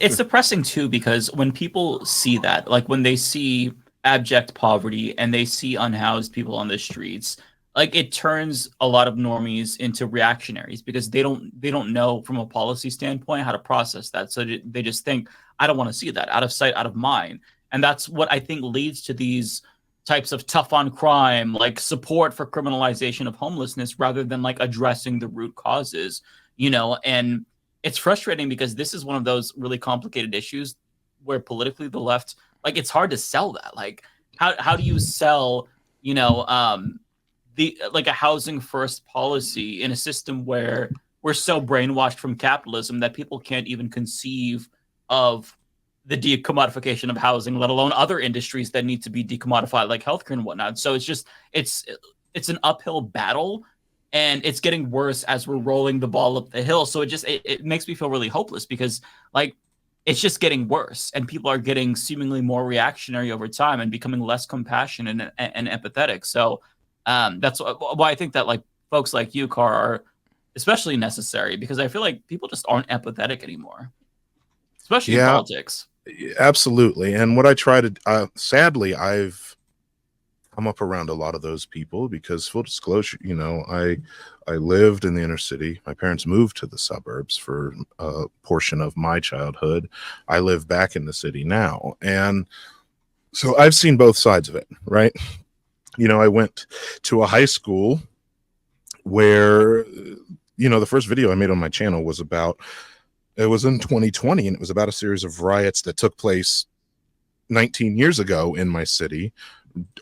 it's depressing too, because when people see that, like when they see abject poverty and they see unhoused people on the streets, like it turns a lot of normies into reactionaries because they don't know from a policy standpoint how to process that. So they just think, I don't want to see that, out of sight, out of mind. And that's what I think leads to these types of tough on crime, like support for criminalization of homelessness rather than like addressing the root causes, and it's frustrating because this is one of those really complicated issues where politically the left, like it's hard to sell that. Like how do you sell, the like a housing first policy in a system where we're so brainwashed from capitalism that people can't even conceive of the decommodification of housing, let alone other industries that need to be decommodified, like healthcare and whatnot. So it's an uphill battle, and it's getting worse as we're rolling the ball up the hill. So it makes me feel really hopeless because like it's just getting worse, and people are getting seemingly more reactionary over time and becoming less compassionate and empathetic. So that's why I think that like folks like you, Carr, are especially necessary, because I feel like people just aren't empathetic anymore, especially in politics. Absolutely. And what I try to, sadly, I've come up around a lot of those people because, full disclosure, I lived in the inner city. My parents moved to the suburbs for a portion of my childhood. I live back in the city now. And so I've seen both sides of it, right? I went to a high school where, the first video I made on my channel was it was in 2020, and it was about a series of riots that took place 19 years ago in my city,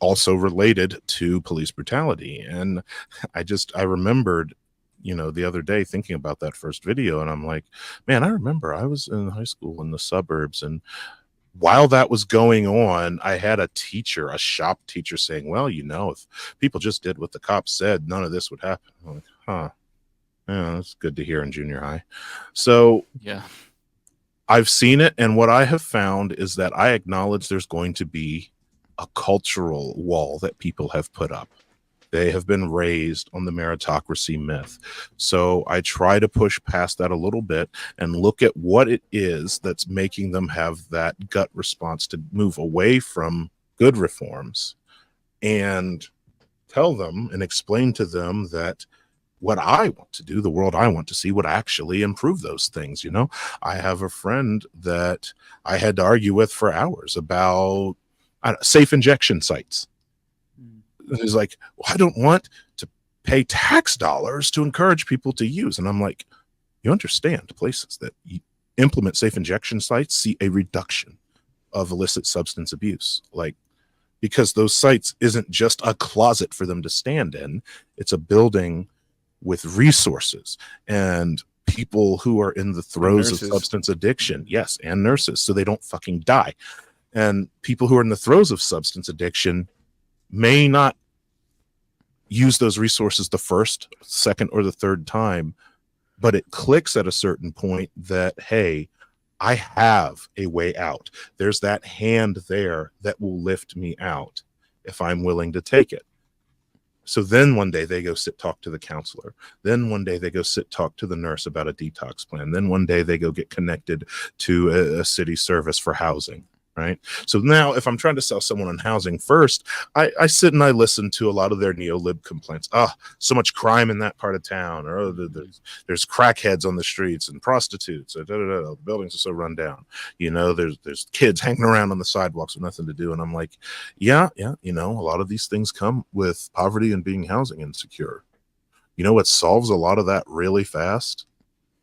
also related to police brutality. And I remembered, the other day thinking about that first video, and I'm like, man, I remember I was in high school in the suburbs, and while that was going on, I had a shop teacher saying, well, if people just did what the cops said, none of this would happen. I'm like, huh. Yeah, that's good to hear in junior high. So yeah, I've seen it. And what I have found is that I acknowledge there's going to be a cultural wall that people have put up. They have been raised on the meritocracy myth. So I try to push past that a little bit and look at what it is that's making them have that gut response to move away from good reforms, and tell them and explain to them that what I want to do, the world I want to see, would actually improve those things. I have a friend that I had to argue with for hours about safe injection sites. He's like, well, I don't want to pay tax dollars to encourage people to use. And I'm like, you understand places that implement safe injection sites see a reduction of illicit substance abuse, because those sites isn't just a closet for them to stand in. It's a building with resources and people who are in the throes of substance addiction. Yes. And nurses, so they don't fucking die. And people who are in the throes of substance addiction may not use those resources the first, second, or the third time, but it clicks at a certain point that, hey, I have a way out. There's that hand there that will lift me out if I'm willing to take it. So then one day they go talk to the counselor. Then one day they go talk to the nurse about a detox plan. Then one day they go get connected to a city service for housing. Right. So now if I'm trying to sell someone on housing first, I sit and I listen to a lot of their neo-lib complaints. So much crime in that part of town, or there's crackheads on the streets and prostitutes. The buildings are so run down. There's kids hanging around on the sidewalks with nothing to do. And I'm like, yeah. A lot of these things come with poverty and being housing insecure. What solves a lot of that really fast?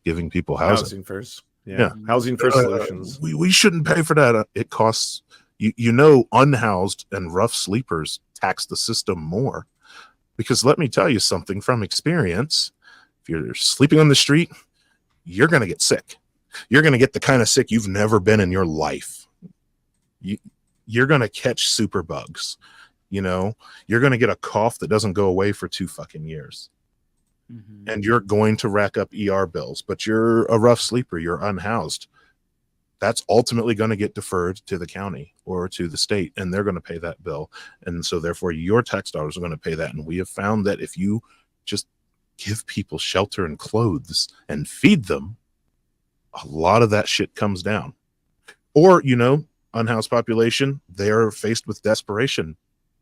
Giving people housing first. Yeah. Housing first solutions. We shouldn't pay for that. It costs, unhoused and rough sleepers tax the system more. Because let me tell you something from experience. If you're sleeping on the street, you're going to get sick. You're going to get the kind of sick you've never been in your life. You're going to catch super bugs. You're going to get a cough that doesn't go away for 2 fucking years. Mm-hmm. And you're going to rack up ER bills, but you're a rough sleeper, you're unhoused. That's ultimately going to get deferred to the county or to the state, and they're going to pay that bill. And so therefore your tax dollars are going to pay that. And we have found that if you just give people shelter and clothes and feed them, a lot of that shit comes down. Or, unhoused population, they're faced with desperation.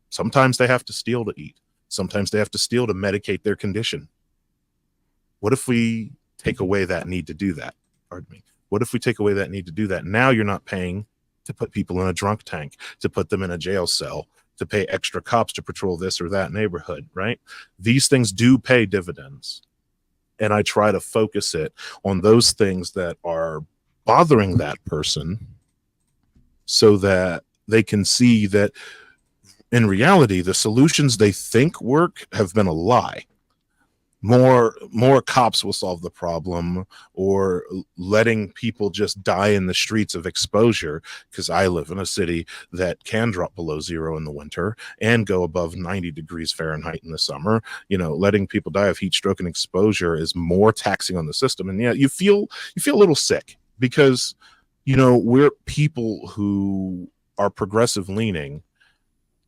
Sometimes they have to steal to eat. Sometimes they have to steal to medicate their condition. What if we take away that need to do that? Pardon me. What if we take away that need to do that? Now you're not paying to put people in a drunk tank, to put them in a jail cell, to pay extra cops to patrol this or that neighborhood, right? These things do pay dividends. And I try to focus it on those things that are bothering that person so that they can see that in reality, the solutions they think work have been a lie. More cops will solve the problem, or letting people just die in the streets of exposure, because I live in a city that can drop below 0 in the winter and go above 90 degrees Fahrenheit in the summer. Letting people die of heat stroke and exposure is more taxing on the system. And yeah, you feel a little sick because we're people who are progressive leaning,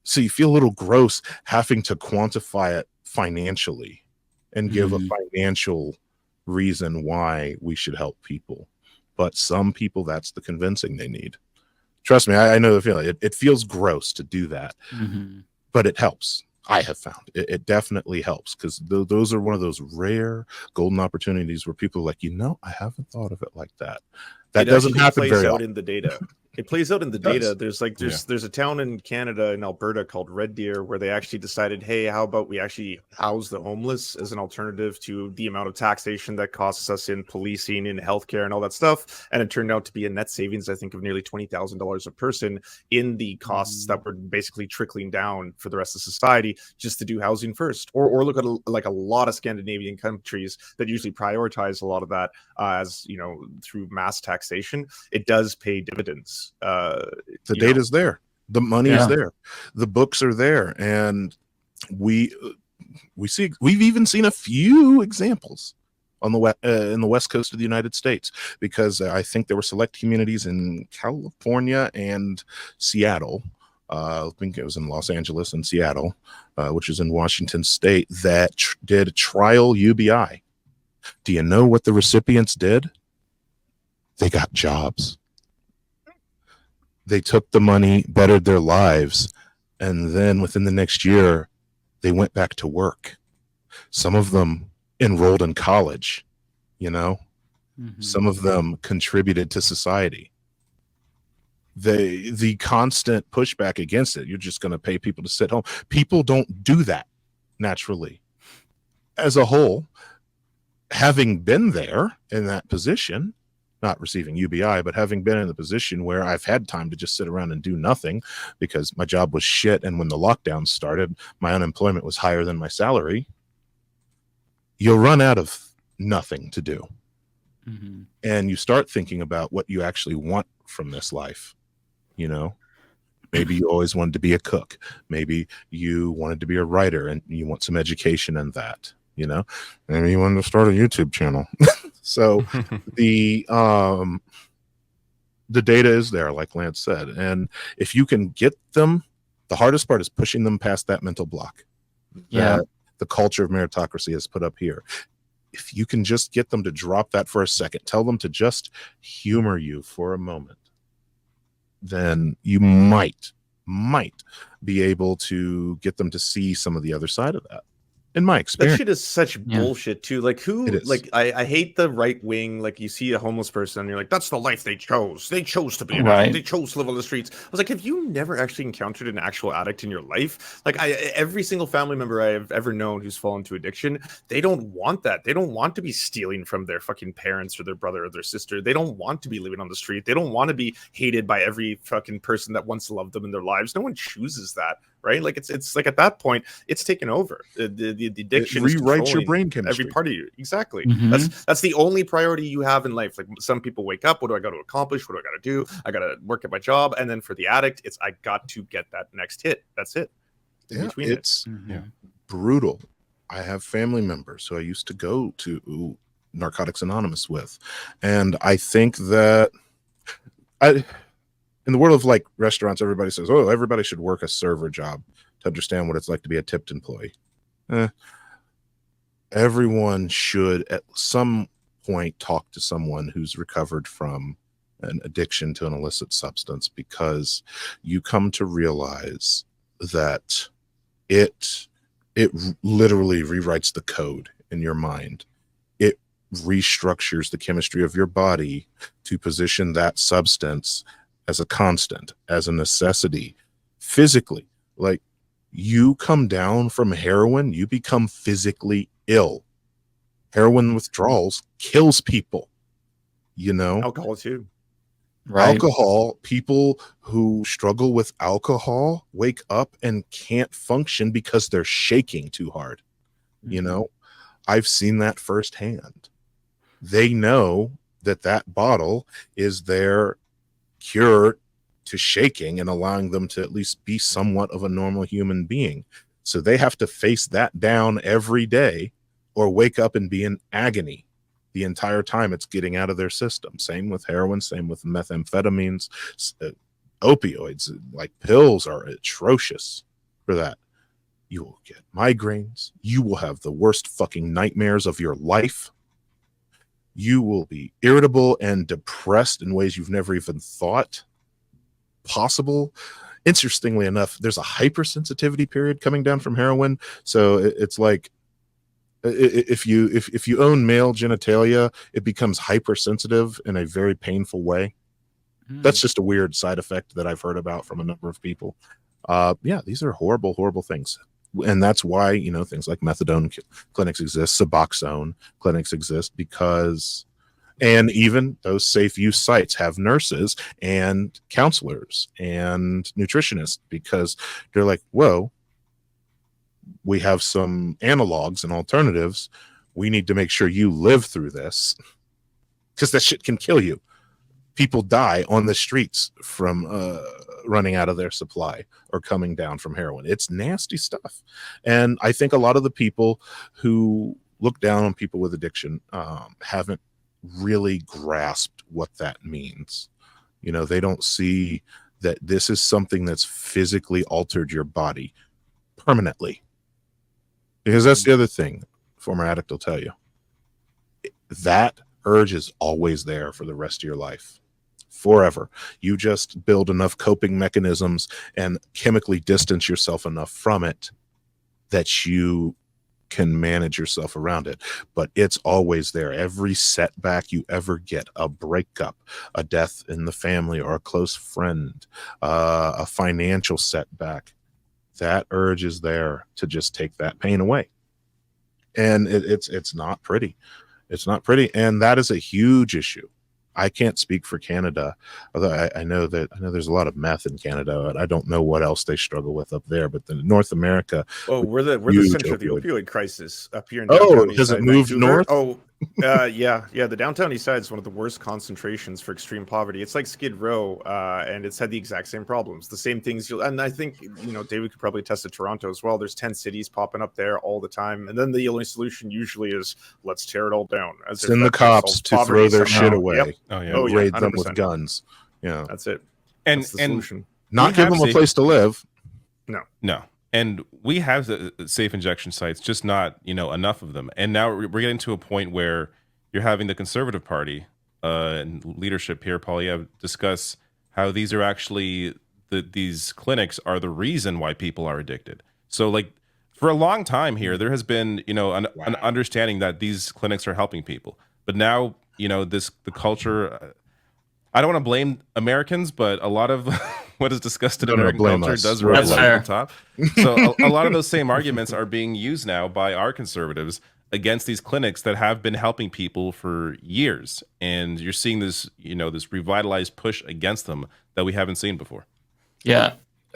so you feel a little gross having to quantify it financially and give a financial reason why we should help people. But some people, that's the convincing they need. Trust me, I know the feeling. It feels gross to do that, but it helps. I have found it definitely helps, because those are one of those rare golden opportunities where people are like, I haven't thought of it like that. That doesn't happen very often. In the data. It plays out in the data. There's a town in Canada, in Alberta, called Red Deer, where they actually decided, hey, how about we actually house the homeless as an alternative to the amount of taxation that costs us in policing and healthcare and all that stuff. And it turned out to be a net savings, I think, of nearly $20,000 a person in the costs that were basically trickling down for the rest of society, just to do housing first. Or look at a lot of Scandinavian countries that usually prioritize a lot of that as through mass taxation. It does pay dividends. The data's there, the money is there, the books are there, and we've even seen a few examples on in the west coast of the United States, because I think there were select communities in California and Seattle. I think it was in Los Angeles and Seattle, which is in Washington State, that did trial UBI. Do you know what the recipients did? They got jobs. They took the money, bettered their lives, and then within the next year, they went back to work. Some of them enrolled in college, Some of them contributed to society. The constant pushback against it, you're just going to pay people to sit home. People don't do that naturally. As a whole, having been there in that position, not receiving UBI, but having been in the position where I've had time to just sit around and do nothing because my job was shit, and when the lockdown started, my unemployment was higher than my salary, you'll run out of nothing to do. And you start thinking about what you actually want from this life. Maybe you always wanted to be a cook. Maybe you wanted to be a writer and you want some education in that. Maybe you wanted to start a YouTube channel. So the data is there, like Lance said. And if you can get them, the hardest part is pushing them past that mental block that the culture of meritocracy has put up here. If you can just get them to drop that for a second, tell them to just humor you for a moment, then you might be able to get them to see some of the other side of that. In my experience, that shit is such bullshit too. Like, I hate the right wing. Like, you see a homeless person and you're like, that's the life they chose. They chose to be an addict. They chose to live on the streets. I was like, have you never actually encountered an actual addict in your life? Like, every single family member I have ever known who's fallen to addiction, they don't want that. They don't want to be stealing from their fucking parents or their brother or their sister. They don't want to be living on the street. They don't want to be hated by every fucking person that once loved them in their lives. No one chooses that. Right, like it's like at that point it's taken over. The addiction rewrites your brain chemistry, every part of you. Exactly. That's the only priority you have in life. Like, some people wake up, what do I got to accomplish? What do I got to do? I got to work at my job. And then for the addict, it's I got to get that next hit. That's it. It's brutal. I have family members who I used to go to Narcotics Anonymous with, and I think that in the world of like restaurants, everybody says, oh, everybody should work a server job to understand what it's like to be a tipped employee. Everyone should at some point talk to someone who's recovered from an addiction to an illicit substance, because you come to realize that it literally rewrites the code in your mind. It restructures the chemistry of your body to position that substance as a constant, as a necessity, physically. Like, you come down from heroin, you become physically ill. Heroin withdrawals kills people, you know. Alcohol too. Right. Alcohol, people who struggle with alcohol wake up and can't function because they're shaking too hard. You know, I've seen that firsthand. They know that that bottle is their cure to shaking and allowing them to at least be somewhat of a normal human being. So they have to face that down every day, or wake up and be in agony the entire time it's getting out of their system. Same with heroin, same with methamphetamines, opioids, like pills are atrocious for that. You will get migraines. You will have the worst fucking nightmares of your life. You will be irritable and depressed in ways you've never even thought possible. Interestingly enough, there's a hypersensitivity period coming down from heroin. So it's like, if you own male genitalia, it becomes hypersensitive in a very painful way. That's just a weird side effect that I've heard about from a number of people. Yeah, these are horrible, horrible things. And that's why, you know, things like methadone clinics exist, Suboxone clinics exist, because, and even those safe use sites have nurses and counselors and nutritionists, because they're like, whoa, we have some analogs and alternatives. We need to make sure you live through this, because that shit can kill you. People die on the streets from running out of their supply or coming down from heroin. It's nasty stuff. And I think a lot of the people who look down on people with addiction haven't really grasped what that means. You know, they don't see that this is something that's physically altered your body permanently. Because that's the other thing, former addict will tell you. That urge is always there for the rest of your life. Forever. You just build enough coping mechanisms and chemically distance yourself enough from it that you can manage yourself around it. But it's always there. Every setback you ever get, a breakup, a death in the family or a close friend, a financial setback, that urge is there to just take that pain away. And it's not pretty. It's not pretty. And that is a huge issue. I can't speak for Canada, although I know there's a lot of meth in Canada. I don't know what else they struggle with up there, but then North America. Oh, we're the center of the opioid crisis up here in downtown. East Has Side, it moved Vancouver. north? Oh, yeah. The downtown East Side is one of the worst concentrations for extreme poverty. It's like Skid Row, and it's had the exact same problems, the same things. And I think, you know, David could probably attest to Toronto as well. There's 10 cities popping up there all the time, and then the only solution usually is let's tear it all down. Send the cops to throw their shit away. Yep. And raid them with guns. Yeah, that's it. And that's the solution. Not give them a place to live. No. And we have the safe injection sites, just not, you know, enough of them. And now we're getting to a point where you're having the Conservative Party and leadership here, Polyev, discuss how these are actually these clinics are the reason why people are addicted. So, like, for a long time here, there has been, you know, an understanding that these clinics are helping people. But now, you know, the culture. I don't want to blame Americans, but a lot of what is discussed in American culture does rise to the top. So a lot of those same arguments are being used now by our conservatives against these clinics that have been helping people for years. And you're seeing this, you know, this revitalized push against them that we haven't seen before. Yeah.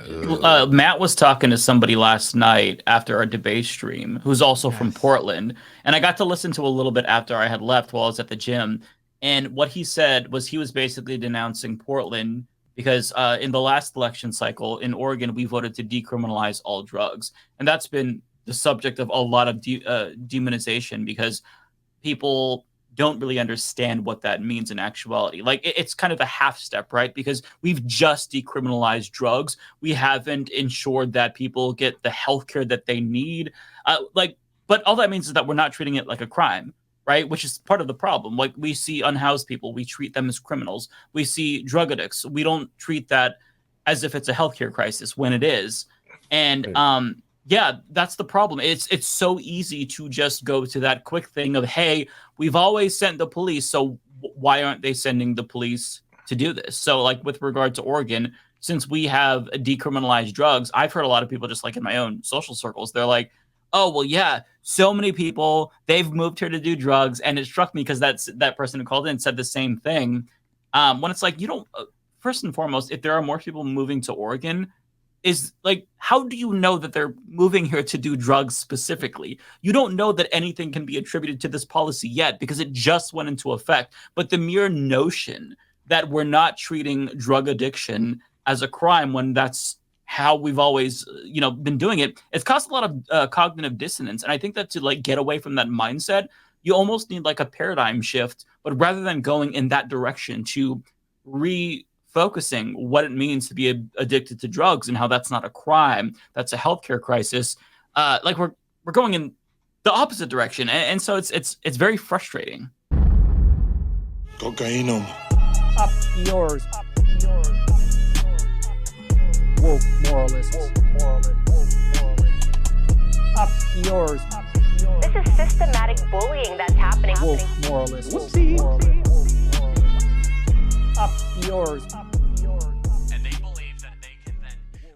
Matt was talking to somebody last night after our debate stream who's also from Portland. And I got to listen to a little bit after I had left while I was at the gym. And what he said was he was basically denouncing Portland because in the last election cycle in Oregon, we voted to decriminalize all drugs. And that's been the subject of a lot of demonization because people don't really understand what that means in actuality. Like it's kind of a half step, right? Because we've just decriminalized drugs. We haven't ensured that people get the healthcare that they need. But all that means is that we're not treating it like a crime. right? Which is part of the problem. Like, we see unhoused people, we treat them as criminals. We see drug addicts, we don't treat that as if it's a healthcare crisis when it is. And yeah, that's the problem. It's so easy to just go to that quick thing of, hey, we've always sent the police, so why aren't they sending the police to do this? So, like, with regard to Oregon, since we have decriminalized drugs, I've heard a lot of people, just like in my own social circles, they're like, oh, well, yeah, so many people, they've moved here to do drugs. And it struck me because that person who called in said the same thing. When it's like, you don't, first and foremost, if there are more people moving to Oregon, is like, how do you know that they're moving here to do drugs specifically? You don't know that anything can be attributed to this policy yet because it just went into effect. But the mere notion that we're not treating drug addiction as a crime when that's how we've always, been doing it, it's caused a lot of cognitive dissonance. And I think that to like get away from that mindset, you almost need like a paradigm shift. But rather than going in that direction, to refocusing what it means to be addicted to drugs and how that's not a crime, that's a healthcare crisis. Like we're going in the opposite direction, and so it's very frustrating. Cocaine. Up yours. Woke moralists. Up yours. This is systematic bullying that's happening. Woke moralists. Up yours.